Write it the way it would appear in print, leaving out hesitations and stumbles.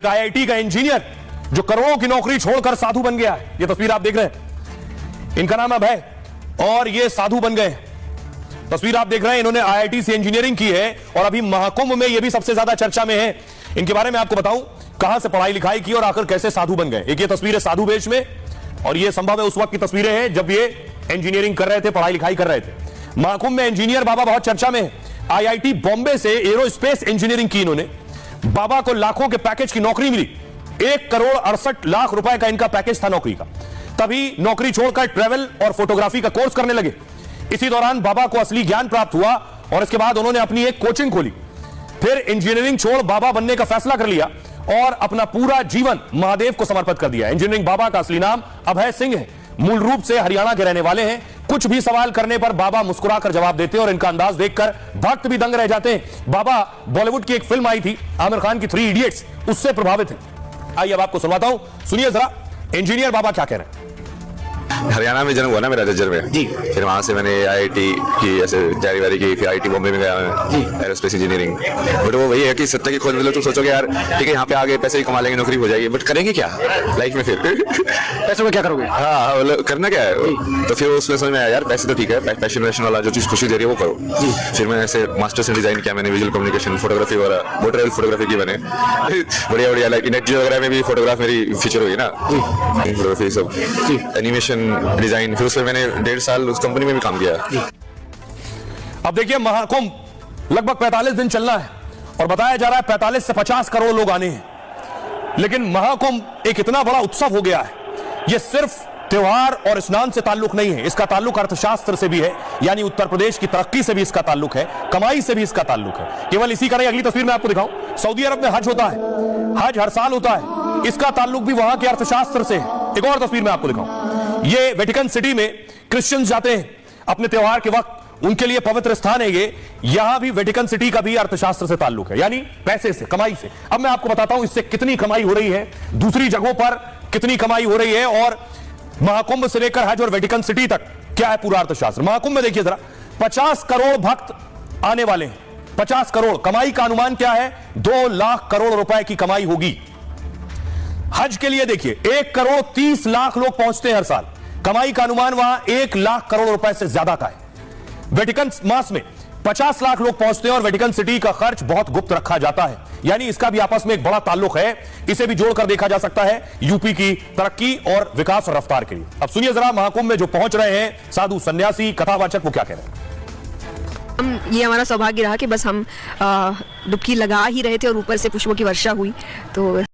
IIT का engineer जो करोड़ों की नौकरी छोड़कर साधु बन गया है। ये तस्वीर आप देख रहे हैं, इनका नाम अभय और ये साधु बन गए। तस्वीर आप देख रहे हैं, इन्होंने आईआईटी से इंजीनियरिंग की है और अभी महाकुंभ में ये भी सबसे ज्यादा चर्चा में है। इनके बारे में आपको बताऊं कहां से पढ़ाई लिखाई की और आखिर कैसे साधु बन गए। एक ये तस्वीर है साधु वेश में और ये संभव है उस वक्त की तस्वीरें हैं जब ये इंजीनियरिंग कर रहे थे, पढ़ाई लिखाई कर रहे थे। महाकुंभ में इंजीनियर बाबा बहुत चर्चा में है। आईआईटी बॉम्बे से एरोस्पेस इंजीनियरिंग की इन्होंने। बाबा को लाखों के पैकेज की नौकरी मिली। 1,68,00,000 रुपए का इनका पैकेज था नौकरी का। तभी नौकरी छोड़कर ट्रैवल और फोटोग्राफी का कोर्स करने लगे। इसी दौरान बाबा को असली ज्ञान प्राप्त हुआ और इसके बाद उन्होंने अपनी एक कोचिंग खोली। फिर इंजीनियरिंग छोड़ बाबा बनने का फैसला कर लिया और अपना पूरा जीवन महादेव को समर्पित कर दिया। इंजीनियरिंग बाबा का असली नाम अभय सिंह है। मूल रूप से हरियाणा के रहने वाले हैं। कुछ भी सवाल करने पर बाबा मुस्कुराकर जवाब देते हैं और इनका अंदाज देखकर भक्त भी दंग रह जाते हैं। बाबा बॉलीवुड की एक फिल्म आई थी आमिर खान की 3 इडियट्स, उससे प्रभावित है। आइए अब आपको सुनवाता हूं, सुनिए जरा इंजीनियर बाबा क्या कह रहे हैं। हरियाणा में जन्म हुआ ना मेरा, जज्जर में जी। फिर वहाँ से मैंने आईआईटी की ऐसे तैयारी वारी की, फिर आईआईटी बॉम्बे में गया मैं एरोस्पेस इंजीनियरिंग। बट वो वही है कि सत्य की खोज मिले तो सोचोगे यार ठीक है यहाँ पे आगे पैसे ही कमा लेंगे, नौकरी हो जाएगी, बट करेंगे क्या लाइफ में? फिर पैसों में क्या करोगे? हाँ करना क्या है? तो फिर उसमें समझ में आया यार पैसे तो ठीक है, पैशन वैशन वाला जो चीज खुशी दे रही है वो करो। फिर मैंने ऐसे मास्टर्स इन डिजाइन किया, मैंने विजुअल कम्युनिकेशन, फोटोग्राफी वगैरह, मोटर फोटोग्राफी की मैंने। बढ़िया बढ़िया लाइक नेट वगैरह में भी फोटोग्राफ मेरी फीचर हुई ना, फोटोग्राफी सब, एनिमेशन डिजाइन। फिर उसमें मैंने 1.5 साल उस कंपनी में भी काम किया। अब देखिए महाकुंभ लगभग 45 दिन चलना है और बताया जा रहा है 45 से 50 करोड़ लोग आने हैं। लेकिन महाकुंभ एक इतना बड़ा उत्सव हो गया है, यह सिर्फ त्योहार और स्नान से ताल्लुक नहीं है, इसका ताल्लुक अर्थशास्त्र से भी है। यानी उत्तर प्रदेश की तरक्की से भी इसका ताल्लुक है, कमाई से भी इसका ताल्लुक है। केवल इसी का नहीं, अगली तस्वीर में आपको दिखाऊं, सऊदी अरब में हज होता है, हज हर साल होता है, इसका ताल्लुक भी वहां के अर्थशास्त्र से है। एक और तस्वीर में आपको दिखाऊं, ये वेटिकन सिटी में क्रिश्चियंस जाते हैं अपने त्योहार के वक्त, उनके लिए पवित्र स्थान है ये। यहां भी वेटिकन सिटी का भी अर्थशास्त्र से ताल्लुक है, यानी पैसे से, कमाई से। अब मैं आपको बताता हूं इससे कितनी कमाई हो रही है, दूसरी जगहों पर कितनी कमाई हो रही है और महाकुंभ से लेकर हज और वेटिकन सिटी तक क्या है पूरा अर्थशास्त्र। महाकुंभ में देखिए जरा, 50 करोड़ भक्त आने वाले हैं। 50 करोड़ कमाई का अनुमान क्या है? 2 लाख करोड़ रुपए की कमाई होगी। हज के लिए देखिए 1,30,00,000 लोग पहुंचते हैं हर साल, कमाई का अनुमान वहां 1 लाख करोड़ रुपए से ज्यादा का है। वेटिकन मास में 50 लाख लोग पहुंचते हैं और वेटिकन सिटी का खर्च बहुत गुप्त रखा जाता है, यानी इसका भी आपस में एक बड़ा ताल्लुक है। इसे भी जोड़कर देखा जा सकता है यूपी की तरक्की और विकास और रफ्तार के लिए। अब सुनिए जरा महाकुंभ में जो पहुंच रहे हैं साधु सन्यासी कथावाचक, वो क्या कह रहे हैं। ये हमारा सौभाग्य रहा कि बस हम डुबकी लगा ही रहे थे और ऊपर से पुष्पों की वर्षा हुई। तो